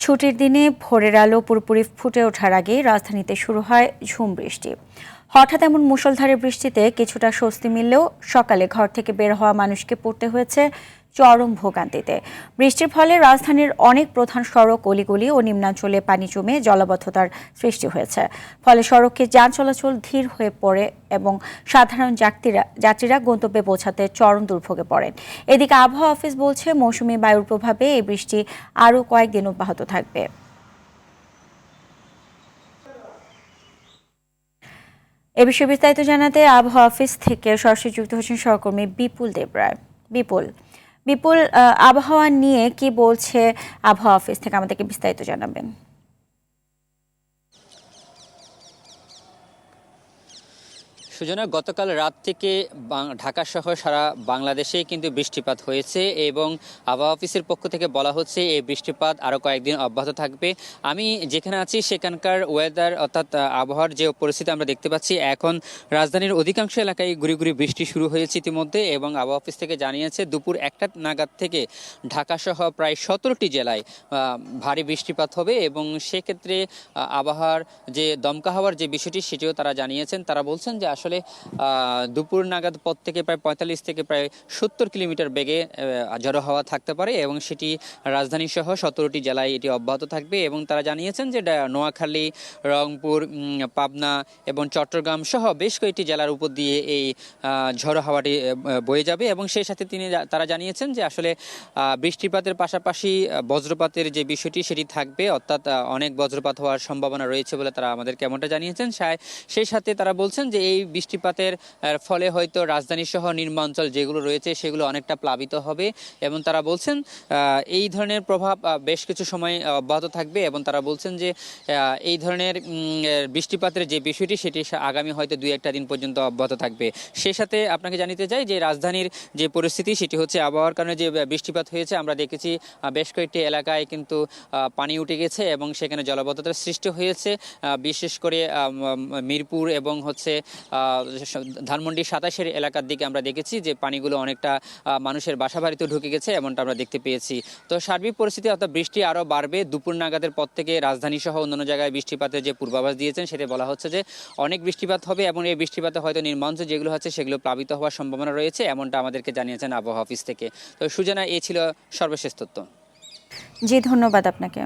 ছুটির দিনে ভোরের আলো পুরোপুরি ফুটে ওঠার আগেই রাজধানীতে শুরু হয় ঝুম বৃষ্টি। হঠাৎ এমন মুষলধারে বৃষ্টিতে কিছুটা স্বস্তি মিললেও সকালে ঘর থেকে বের হওয়া মানুষকে পড়তে হয়েছে চরম ভোগান্তিতে। বৃষ্টির ফলে রাজধানীর অনেক প্রধান সড়ক, অলিগলি ও নিম্নাঞ্চলে পানি জমে জলাবদ্ধতার সৃষ্টি হয়েছে। ফলে সড়কে যান চলাচল ধীর হয়ে পড়ে এবং সাধারণ যাত্রীরা গন্তব্যে পৌঁছাতে চরম দুর্ভোগে পড়েন। এদিকে আবহাওয়া অফিস বলছে, মৌসুমী বায়ুর প্রভাবে এই বৃষ্টি আরও কয়েকদিন অব্যাহত থাকবে। এ বিষয়ে বিস্তারিত জানাতে আবহাওয়া অফিস থেকে সরাসরি যুক্ত হচ্ছেন সহকর্মী বিপুল দেবরায়। বিপুল, আবহাওয়া নিয়ে কি বলছে আবহাওয়া অফিস থেকে, আমাদেরকে বিস্তারিত জানাবেন। সুজনা, গতকাল রাত থেকে ঢাকা সহ সারা বাংলাদেশেই কিন্তু বৃষ্টিপাত হয়েছে এবং আবহাওয়া অফিসের পক্ষ থেকে বলা হচ্ছে এই বৃষ্টিপাত আরও কয়েকদিন অব্যাহত থাকবে। আমি যেখানে আছি সেখানকার ওয়েদার অর্থাৎ আবহাওয়ার যে পরিস্থিতি আমরা দেখতে পাচ্ছি, এখন রাজধানীর অধিকাংশ এলাকায় গুড়ি গুড়ি বৃষ্টি শুরু হয়েছে ইতিমধ্যে এবং আবহাওয়া অফিস থেকে জানিয়েছে দুপুর 1টা নাগাদ থেকে ঢাকা সহ প্রায় 17টি জেলায় ভারী বৃষ্টিপাত হবে এবং সেক্ষেত্রে আবহাওয়ার যে দমকা হওয়ার যে বিষয়টি সেটিও তারা জানিয়েছেন। তারা বলছেন যে আসলে দুপুর নাগাদ পথ থেকে প্রায় 45 থেকে প্রায় 70 কিলোমিটার বেগে ঝড়ো হাওয়া থাকতে পারে এবং সেটি রাজধানী সহ 17টি জেলায় এটি অব্যাহত থাকবে এবং তারা জানিয়েছেন যে নোয়াখালী, রংপুর, পাবনা এবং চট্টগ্রাম সহ বেশ কয়েকটি জেলার উপর দিয়ে এই ঝড়ো হাওয়াটি বয়ে যাবে এবং সেই সাথে তারা জানিয়েছেন যে আসলে বৃষ্টিপাতের পাশাপাশি বজ্রপাতের যে বিষয়টি সেটি থাকবে, অর্থাৎ অনেক বজ্রপাত হওয়ার সম্ভাবনা রয়েছে বলে তারা আমাদের কেমনটা জানিয়েছেন। সেই সাথে তারা বলছেন যে এই বৃষ্টিপাতের ফলে হয়তো রাজধানী সহ নিম্নাঞ্চল যেগুলো রয়েছে সেগুলো অনেকটা প্লাবিত হবে এবং তারা বলছেন এই ধরনের প্রভাব বেশ কিছু সময় অব্যাহত থাকবে এবং তারা বলছেন যে এই ধরনের বৃষ্টিপাতের যে বিষয়টি সেটি আগামী হয়তো 2-1 দিন পর্যন্ত অব্যাহত থাকবে। সেই সাথে আপনাকে জানিয়ে যাই যে রাজধানীর যে পরিস্থিতি সেটি হচ্ছে আবহাওয়ার কারণে যে বৃষ্টিপাত হয়েছে, আমরা দেখেছি বেশ কয়েকটি এলাকায় কিন্তু পানি উঠে গেছে এবং সেখানে জলাবদ্ধতার সৃষ্টি হয়েছে। বিশেষ করে মিরপুর এবং হচ্ছে ধানমন্ডি 27-এর এলাকার দিকে আমরা দেখেছি যে পানিগুলো অনেকটা মানুষের বাসা বাড়িতে ঢুকে গেছে, এমনটা আমরা দেখতে পেয়েছি। তো সার্বিক পরিস্থিতি অর্থাৎ বৃষ্টি আরও বাড়বে। দুপুর নাগাদের পর থেকে রাজধানী সহ অন্যান্য জায়গায় বৃষ্টিপাতের যে পূর্বাভাস দিয়েছেন সেটা বলা হচ্ছে যে অনেক বৃষ্টিপাত হবে এবং এই বৃষ্টিপাতে হয়তো নিম্নাঞ্চল যেগুলো হচ্ছে সেগুলো প্লাবিত হওয়ার সম্ভাবনা রয়েছে, এমনটা আমাদেরকে জানিয়েছেন আবহাওয়া অফিস থেকে। তো সুজানা, এই ছিল সর্বশেষ তথ্য। জি, ধন্যবাদ আপনাকে।